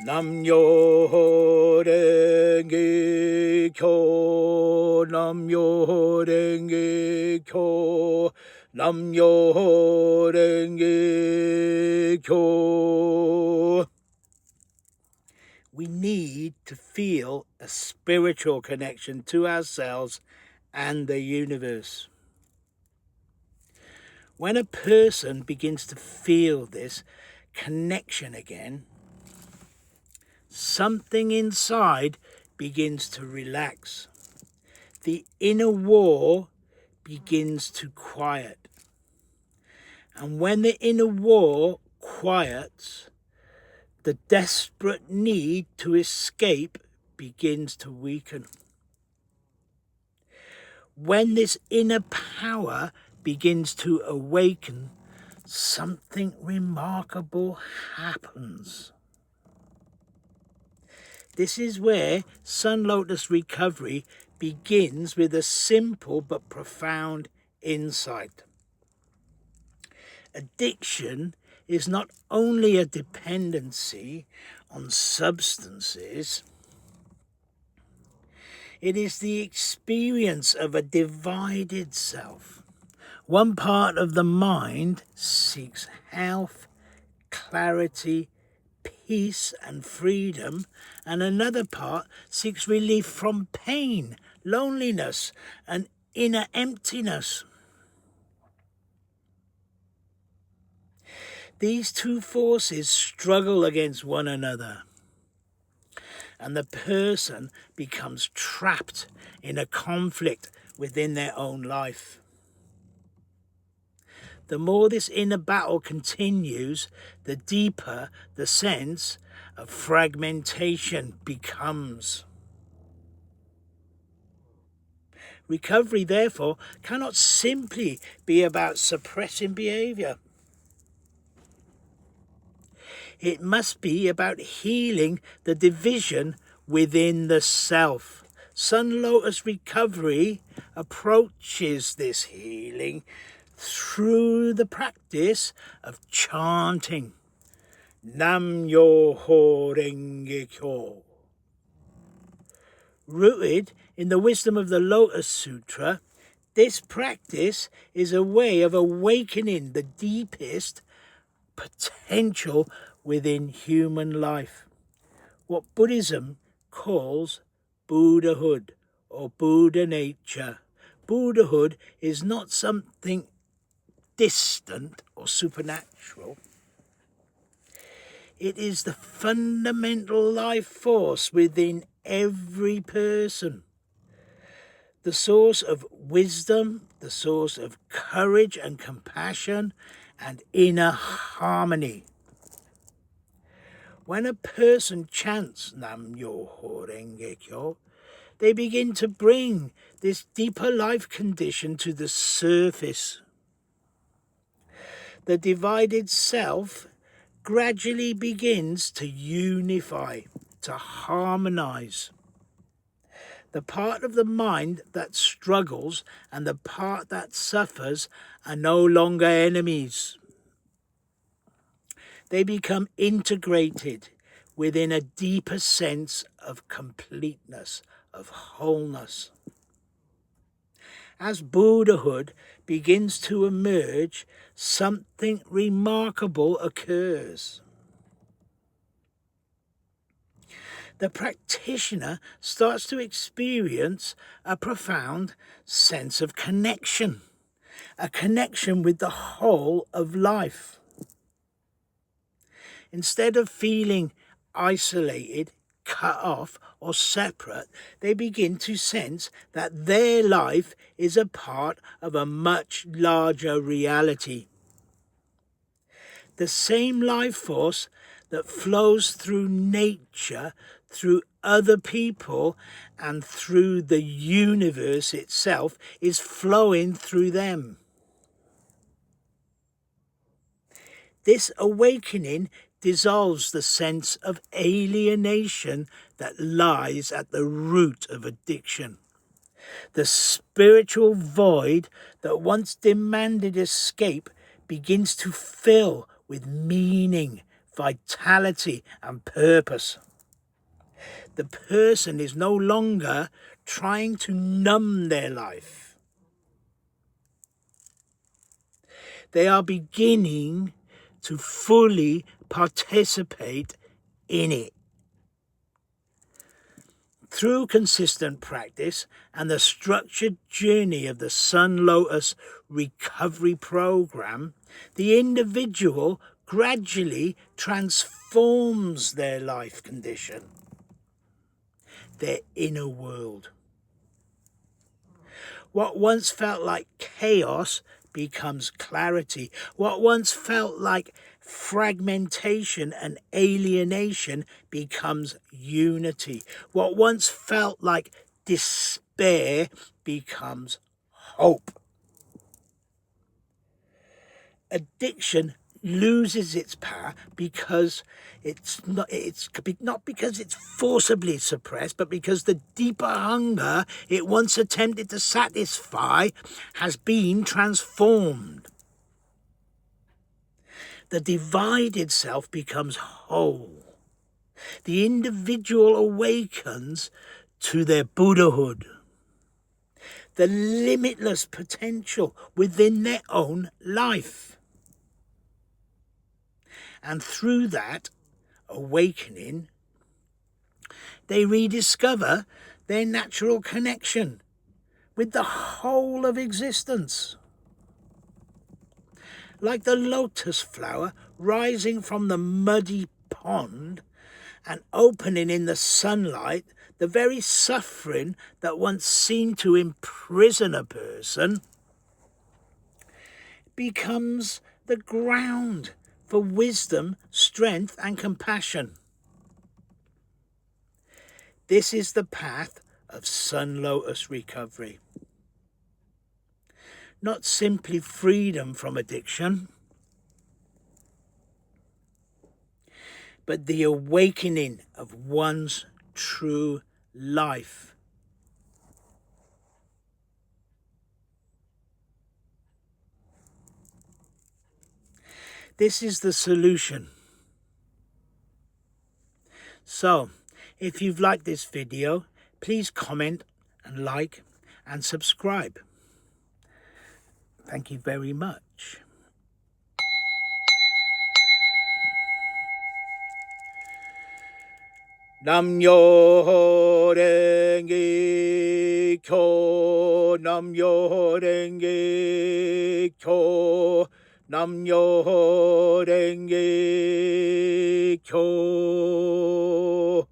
Nam-Myoho-Renge-Kyo, Nam-Myoho-Renge-Kyo, Nam-Myoho-Renge-Kyo. We need to feel a spiritual connection to ourselves and the universe. When a person begins to feel this connection again, something inside begins to relax. The inner war begins to quiet. And when the inner war quiets, the desperate need to escape begins to weaken. When this inner power begins to awaken, something remarkable happens. This is where Sun Lotus Recovery begins with a simple but profound insight. Addiction is not only a dependency on substances, it is the experience of a divided self. One part of the mind seeks health, clarity, peace and freedom, and another part seeks relief from pain, loneliness, and inner emptiness. These two forces struggle against one another, and the person becomes trapped in a conflict within their own life. The more this inner battle continues, the deeper the sense of fragmentation becomes. Recovery, therefore, cannot simply be about suppressing behavior. It must be about healing the division within the self. Sun Lotus Recovery approaches this healing through the practice of chanting Nam-Myoho-Renge-Kyo. Rooted in the wisdom of the Lotus Sutra, this practice is a way of awakening the deepest potential within human life, what Buddhism calls Buddhahood or Buddha nature. Buddhahood is not something distant or supernatural. It is the fundamental life force within every person, the source of wisdom, the source of courage and compassion and inner harmony. When a person chants Nam-Myoho-Renge-Kyo, they begin to bring this deeper life condition to the surface. The divided self gradually begins to unify, to harmonize. The part of the mind that struggles and the part that suffers are no longer enemies. They become integrated within a deeper sense of completeness, of wholeness. As Buddhahood begins to emerge, something remarkable occurs. The practitioner starts to experience a profound sense of connection, a connection with the whole of life. Instead of feeling isolated, cut off, or separate, they begin to sense that their life is a part of a much larger reality. The same life force that flows through nature, through other people, and through the universe itself is flowing through them. This awakening dissolves the sense of alienation that lies at the root of addiction. The spiritual void that once demanded escape begins to fill with meaning, vitality and purpose. The person is no longer trying to numb their life. They are beginning to fully participate in it. Through consistent practice and the structured journey of the Sun Lotus Recovery Program, the individual gradually transforms their life condition, their inner world. What once felt like chaos becomes clarity. What once felt like fragmentation and alienation becomes unity. What once felt like despair becomes hope. Addiction loses its power because it's not because it's forcibly suppressed, but because the deeper hunger it once attempted to satisfy has been transformed. The divided self becomes whole. The individual awakens to their Buddhahood, the limitless potential within their own life. And through that awakening, they rediscover their natural connection with the whole of existence. Like the lotus flower rising from the muddy pond and opening in the sunlight, the very suffering that once seemed to imprison a person becomes the ground for wisdom, strength, and compassion. This is the path of Sun Lotus Recovery. Not simply freedom from addiction, but the awakening of one's true life. This is the solution. So, if you've liked this video, please comment and like and subscribe. Thank you very much. Nam-Myoho-Renge-Kyo, Nam-Myoho-Renge-Kyo, Nam-Myoho-Renge-Kyo.